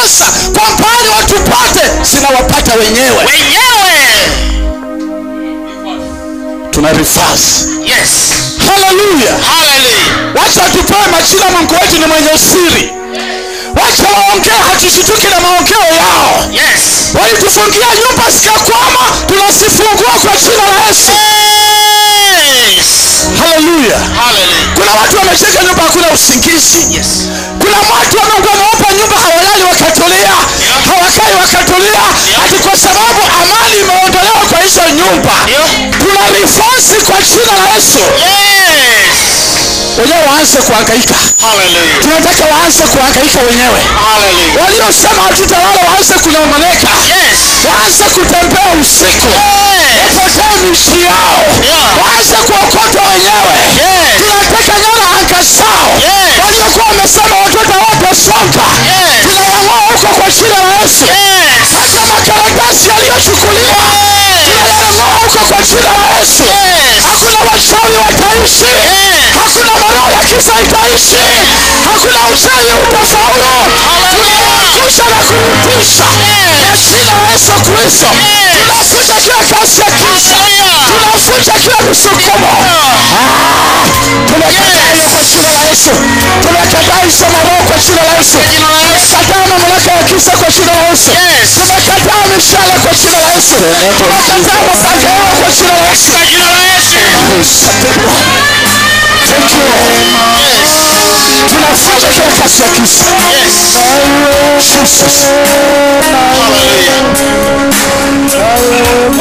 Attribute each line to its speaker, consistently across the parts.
Speaker 1: sasa kwa mbali watupate, zinawapata wenyewe. Tuna reverse.
Speaker 2: Yes.
Speaker 1: Hallelujah.
Speaker 2: Hallelujah.
Speaker 1: Wacha tupewe majina. Mungu wetu ni mwenye usiri. Wacha waongee, hatushituki na maongeo yao.
Speaker 2: Yes.
Speaker 1: Walitufungia nyumba zikakwama, tunasifungua kwa jina la Yesu.
Speaker 2: Yes.
Speaker 1: Hallelujah.
Speaker 2: Hallelujah.
Speaker 1: Kuna watu wameshika nyumba hakuna usingizi.
Speaker 2: Yes.
Speaker 1: Kuna watu wamewapa nyumba hawalali wakatulia, hawakai wakatulia, ati kwa sababu amani imeondolewa kwa hizo nyumba. Tuna reverse kwa jina la Yesu.
Speaker 2: Yes.
Speaker 1: Wenyewe waanze kuhangaika.
Speaker 2: Hallelujah.
Speaker 1: Tunataka waanze kuhangaika wenyewe.
Speaker 2: Hallelujah.
Speaker 1: Waliosema hatutalala waanze kunong'oneka.
Speaker 2: Yes.
Speaker 1: Waanze kutembea usiku. Wapotee mishi yao. Waanze kuokotwa wenyewe. Tunataka nyara anga zao. Waliokuwa wamesema watoto wote songa. Tunawang'oa huko kwa jina la Yesu. Hata makaratasi yaliyochukuliwa tunayang'oa huko kwa jina la Yesu. Hakuna wachawi wataishi. Hakuna maroho ya kisa itaishi. Hakuna uchawi utafaulu. Tunaangusha na kurudisha kwa jina la Yesu Kristo. Tunafuta kila kasi ya kisa. Tunafuta kila msukumo. Tumekataa hiyo kwa jina la Yesu. Tumekataa hizo maroho kwa jina la Yesu. Tumekataa mamlaka ya kisa kwa jina la Yesu. Tumekataa mishale kwa jina la Yesu. Tumekataa mapanga yao kwa jina la Yesu. Thank you. Tunafuta kila kasi ya kisa. Jesus.
Speaker 2: Hallelujah.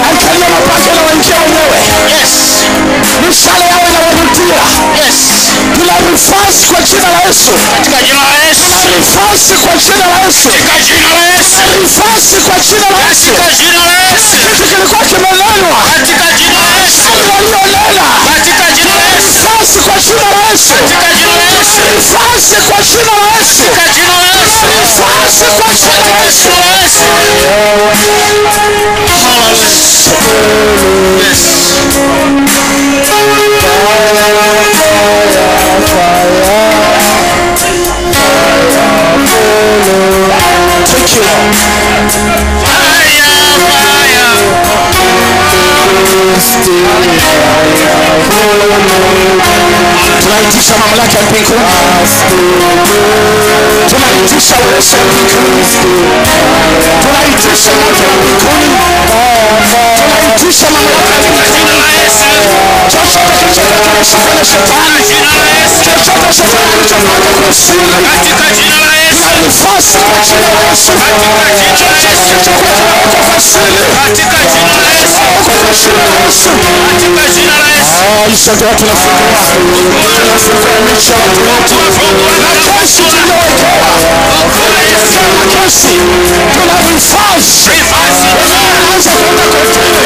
Speaker 1: Angalia mapanga na waingia wenyewe. Mishale yao inawarudia. Tuna reverse kwa jina la Yesu.
Speaker 2: Katika jina la Yesu.
Speaker 1: Tuna reverse kwa jina la Yesu.
Speaker 2: Katika jina la Yesu.
Speaker 1: Reverse kwa jina la Yesu.
Speaker 2: Katika jina la Yesu.
Speaker 1: Kitu kilikuwa kimenenwa.
Speaker 2: Katika jina la Yesu.
Speaker 1: Walionena.
Speaker 2: Katika jina la Yesu.
Speaker 1: Reverse kwa jina la Yesu.
Speaker 2: Katika jina la Yesu.
Speaker 1: Reverse kwa jina la Yesu.
Speaker 2: Katika jina la Yesu.
Speaker 1: Reverse kwa jina la Yesu.
Speaker 2: Yes.
Speaker 1: Thank you, Lord. Tunaitisha mamlaka ya mbinguni. Tunaitisha uwezo wa mbinguni. Tunaitisha moto wa mbinguni. Tunaitisha mamlaka ya mbinguni. Chochote kilichokuwa kinashikana shetani. Chochote shetani kilichopanga kusini. Tunalifasi kwa jina la Yesu. Chochote kilichokuwa kinawekwa kwa siri. Kwa jina la Yesu. Hizo ndio tunafungua. Tunafungua micho watu wetu. Na kesi tuliyowekewa. Na kesi. Tuna reverse. Wanaanza kwenda kotini.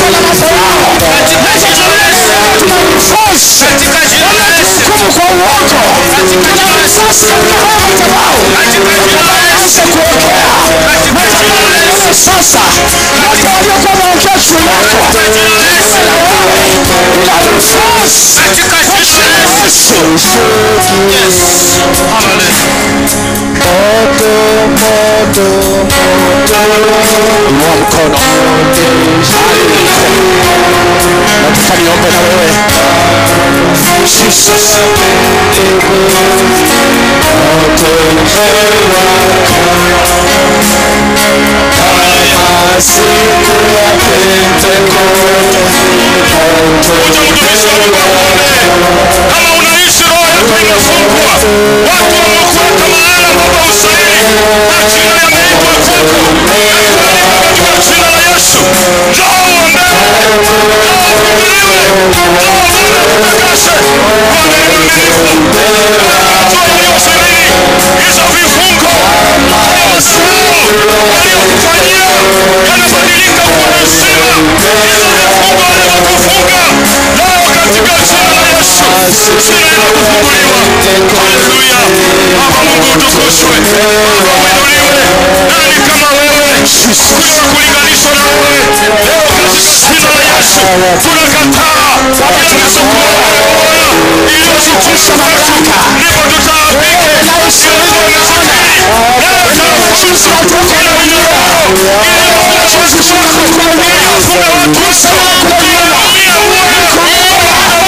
Speaker 1: Wanaanza na mambo yao. Tuna reverse. Wanahukumu kwa uongo. Tuna reverse katika haya madhabahu. Wanaanza kuongea. Madhabahu sasa. Wote waliokuwa wanaongea juu yako. Inua mkono. Nataka niombe na wewe. Jesus.
Speaker 2: Kama unaishi roho yako imefungwa, watu wamekuweka mahala ambapo usaili na jina yameitwa kwako, katika jina la Yesu, njoo uombewe, njoo ufunguliwe, njoo Bwana akutakase kwa neno lilifu. Watu waliosiriri hizo vifungo, waliokufanyia yanabadilika kuwa heshima. Hizo vifungo walivyokufunga leo katika jina la Yesu, jina linakufunguliwa. Haleluya. Baba Mungu utukuzwe, Baba uinuliwe. Nani kama wewe? Hakuna wa kulinganishwa na wewe. Leo katika jina la Yesu tunakataa kila misukumo iliyoshukisha kwetu, ndipo tutaabike. Yesu amesema tunafunga watu wote. Tunaumia Bwana.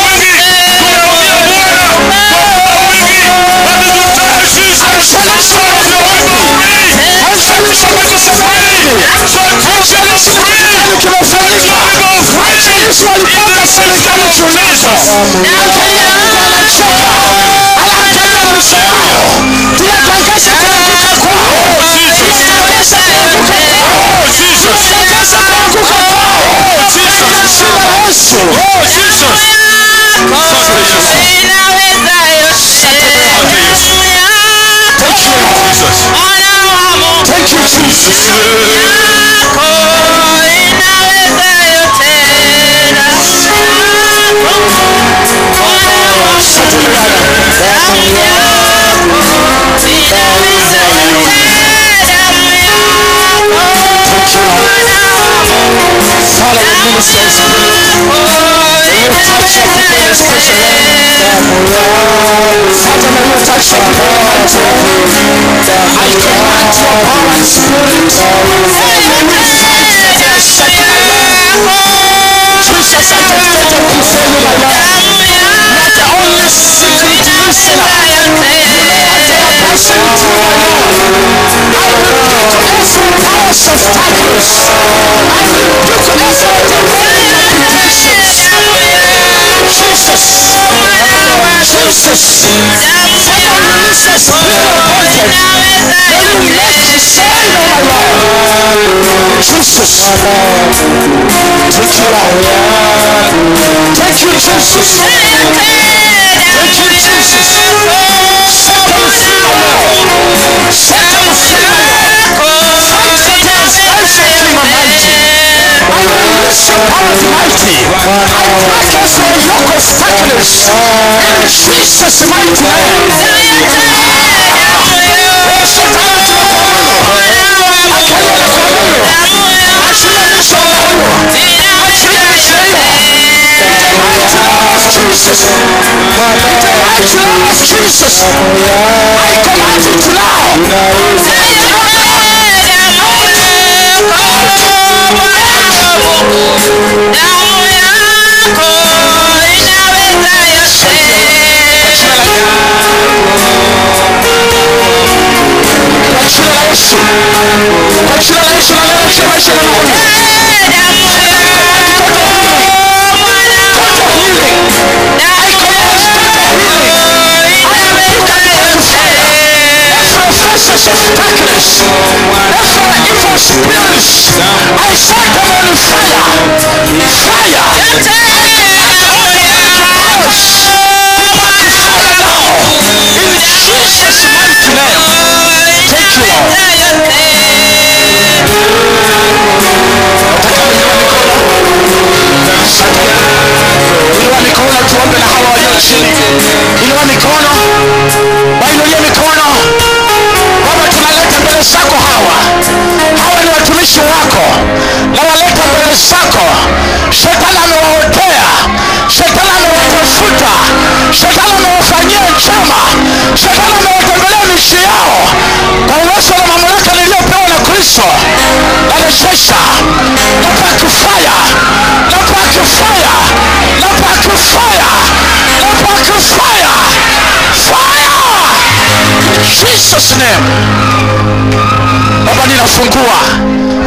Speaker 1: Fungua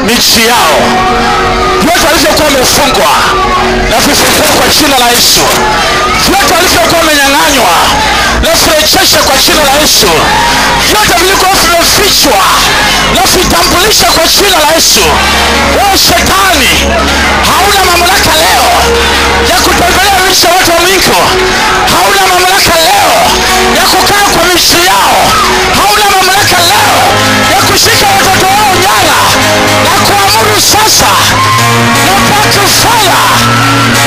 Speaker 1: miji yao yote walivyokuwa wamefungwa na vifungua kwa jina la Yesu. Yote walivyokuwa wamenyang'anywa na kurejesha kwa jina la Yesu. Yote vilikuwa vimefichwa na vitambulisha kwa jina la Yesu. Wewe shetani hauna mamlaka leo ya kutembelea miji ya watu wa Mungu. Hauna mamlaka leo ya kukaa kwa miji yao. Hauna mamlaka leo ya kushika watoto wao nyara na kuamuru sasa na pakufaya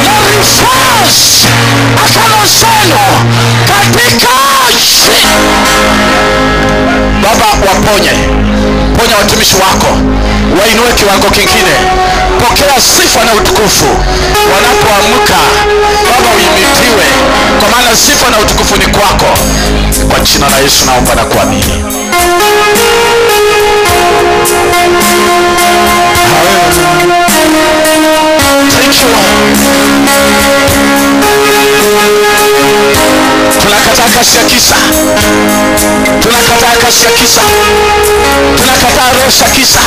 Speaker 1: na reverse akano zenu katika Baba. Waponye, ponya watumishi wako, wainue kiwango kingine. Pokea sifa na utukufu wanapoamka. Baba uimitiwe, kwa maana sifa na utukufu ni kwako. Kwa jina la Yesu naomba na kuamini. Hallelujah. kasi ya kisa. Tunakataa kasi ya kisa. Tunakataa roho za kisa.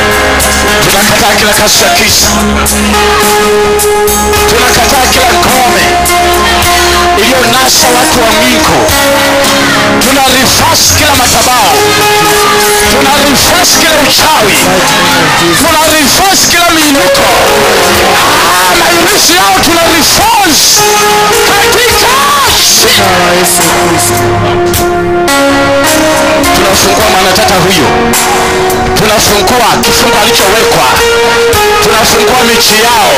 Speaker 1: Tunakataa kila kasi ya kisa. Tunakataa kila ngome iliyonasa watu wa Mungu. Tuna reverse kila madhabahu. Tuna reverse kila uchawi. Tuna reverse kila minuko. Maisha yao tuna reverse katika jina la Yesu Kristo. Tunafungua mwanatata huyo. Tunafungua kifungo alichowekwa. Tunafungua michi yao.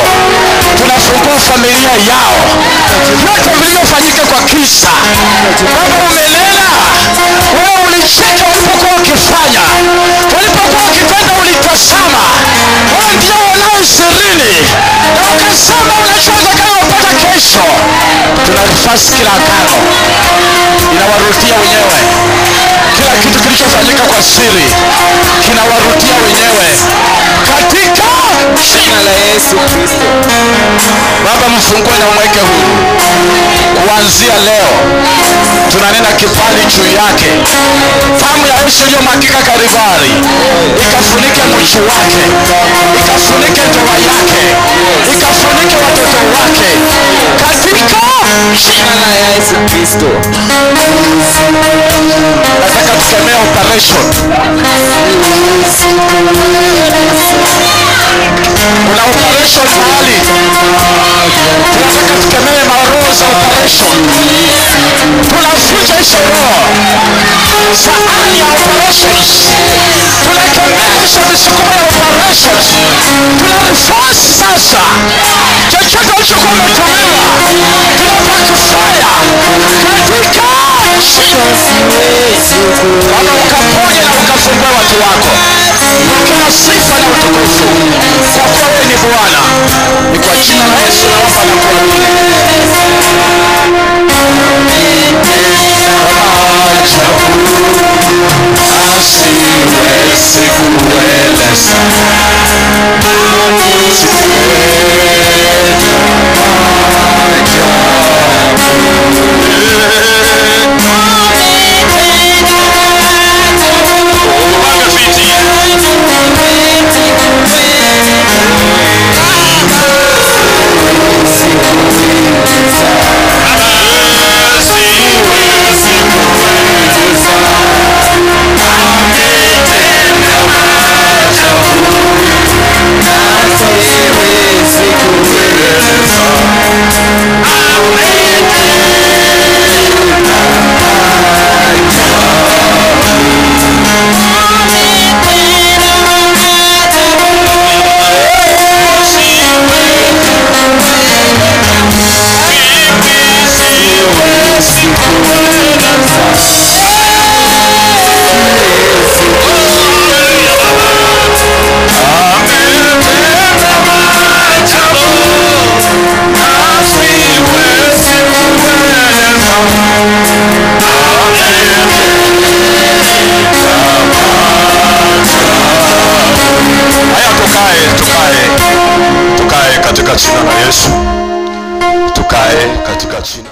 Speaker 1: Tunafungua familia yao. Yote vilivyofanyika kwa kisa. Baba umenena. Wewe ulicheka ulipokuwa ukifanya. Ulipokuwa ukitenda ulitazama. Wewe ndio unao sirini. Na ukasema unachoweza kama upata kesho. Tunarifasi kila agano. Inawarudia wenyewe. Kila kitu kilichofanyika kwa siri kinawarudia wenyewe katika jina la Yesu Kristo. Baba mfungue na umweke huru. Kuanzia leo tunanena kibali juu yake. Damu ya Yesu iliyomwagika Kalvari ikafunike mwisho wake, ikafunike ndoa yake, ikafunike watoto wake katika jina la Yesu Kristo. Nataka tukemea operation. Kuna operation mahali. Tunataka tukemee maroho za operation. Tunafuta hizo roho. Sahani ya operations. Tunakemea hizo misukumo ya operations. Tunareforce sasa. Chochote ulichokuwa umetumiwa. Tunapaka fire. Katika Baba ukaponye na ukafungua watu wako. Pokea sifa na utukufu. Kwa kuwa wewe ni Bwana. Ni kwa jina la Yesu naomba na kuamini. Asiwezi kueleza. Yesu. Tukae katika jina